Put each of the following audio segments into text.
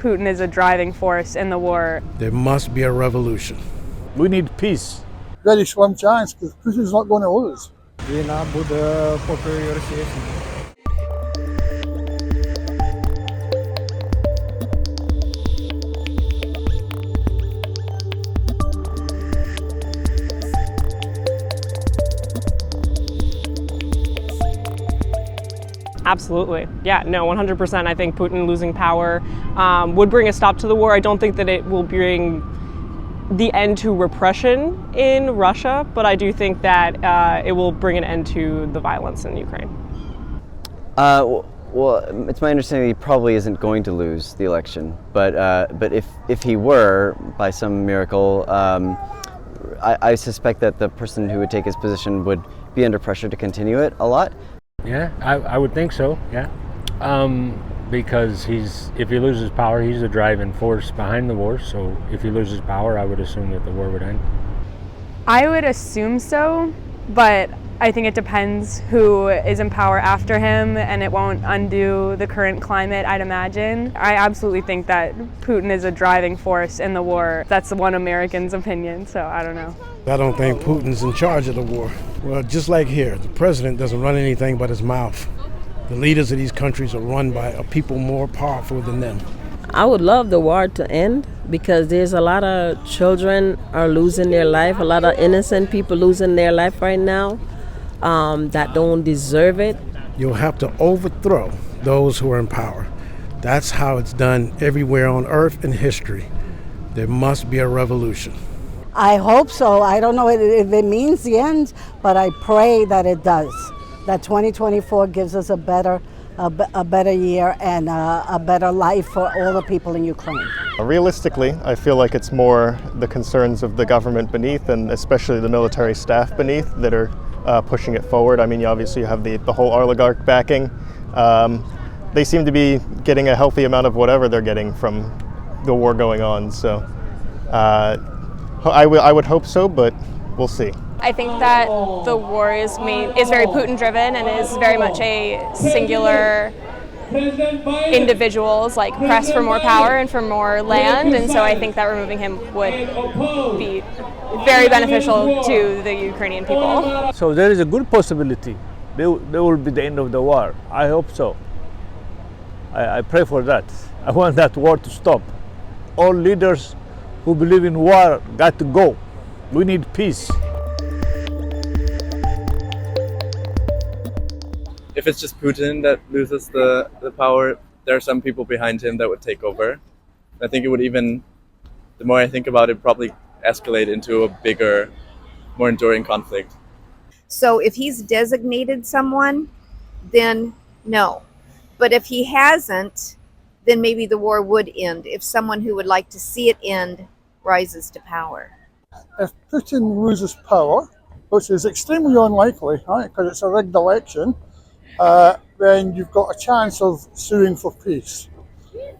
Putin is a driving force in the war. There must be a revolution. We need peace. Very slim chance because Putin's not going to lose. Війна буде поки Росія. Absolutely. Yeah, no, 100%. I think Putin losing power would bring a stop to the war. I don't think that it will bring the end to repression in Russia, but I do think that it will bring an end to the violence in Ukraine. Well, it's my understanding he probably isn't going to lose the election, but if he were, by some miracle, I suspect that the person who would take his position would be under pressure to continue it a lot. Yeah, I would think so, yeah. Because if he loses power, he's the driving force behind the war, so if he loses power, I would assume that the war would end. I would assume so, but I think it depends who is in power after him, and it won't undo the current climate, I'd imagine. I absolutely think that Putin is a driving force in the war. That's one American's opinion, so I don't know. I don't think Putin's in charge of the war. Well, just like here, the president doesn't run anything but his mouth. The leaders of these countries are run by a people more powerful than them. I would love the war to end because there's a lot of children are losing their life, a lot of innocent people losing their life right now that don't deserve it. You'll have to overthrow those who are in power. That's how it's done everywhere on earth in history. There must be a revolution. I hope so. I don't know if it means the end, but I pray that it does. That 2024 gives us a better year and a better life for all the people in Ukraine. Realistically, I feel like it's more the concerns of the government beneath, and especially the military staff beneath, that are pushing it forward. I mean, obviously you have the whole oligarch backing. They seem to be getting a healthy amount of whatever they're getting from the war going on. So I would hope so, but we'll see. I think that the war is very Putin-driven and is very much a singular individuals press for more power and for more land, and so I think that removing him would be very beneficial to the Ukrainian people. So there is a good possibility there will be the end of the war. I hope so. I pray for that. I want that war to stop. All leaders who believe in war got to go. We need peace. If it's just Putin that loses the power, there are some people behind him that would take over. I think it would even, the more I think about it, probably escalate into a bigger, more enduring conflict. So if he's designated someone, then no. But if he hasn't, then maybe the war would end if someone who would like to see it end rises to power. If Putin loses power, which is extremely unlikely, right, because it's a rigged election, then you've got a chance of suing for peace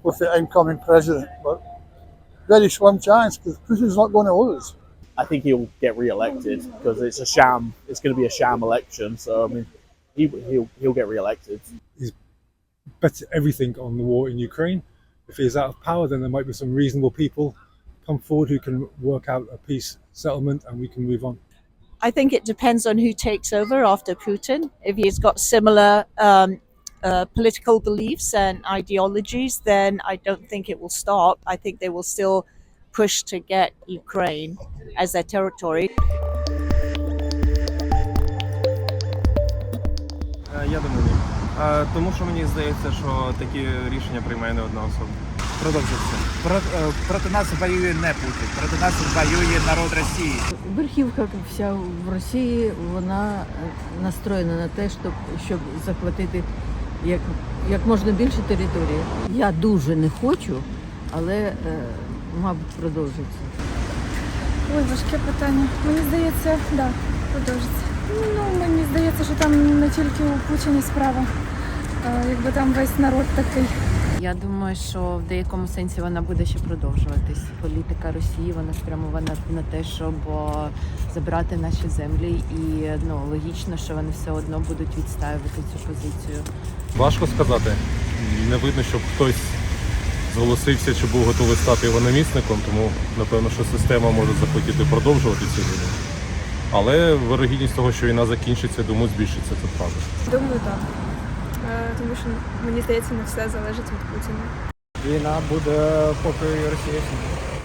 with the incoming president. But very slim chance because Putin's not going to lose. I think he'll get re-elected because it's a sham. It's going to be a sham election. So I mean, he'll get re-elected. He's bet everything on the war in Ukraine. If he's out of power, then there might be some reasonable people come forward who can work out a peace settlement, and we can move on. I think it depends on who takes over after Putin. If he's got similar political beliefs and ideologies, then I don't think it will stop. I think they will still push to get Ukraine as their territory. Я думаю, ні. Тому що мені здається, що такі рішення приймає не одна особа. Продовжується. Проти нас воює не Путін, проти нас воює народ Росії. Верхівка вся в Росії, вона настроєна на те, щоб захватити як можна більше території. Я дуже не хочу, але, мабуть, продовжиться. Ой, важке питання. Мені здається, да, продовжиться. Ну, мені здається, що там не тільки у Путіна справа, якби там весь народ такий. Я думаю, що в деякому сенсі вона буде ще продовжуватись. Політика Росії, вона спрямована на те, щоб забрати наші землі, і логічно, що вони все одно будуть відстоювати цю позицію. Важко сказати. Не видно, щоб хтось зголосився чи був готовий стати його намісником, тому напевно, що система може захотіти продовжувати цю війну. Але вирогідність того, що війна закінчиться, думаю, збільшиться, це правда. Думаю, так. Тому що, мені здається, не все залежить від Путіна. Війна буде, поки Росія існує.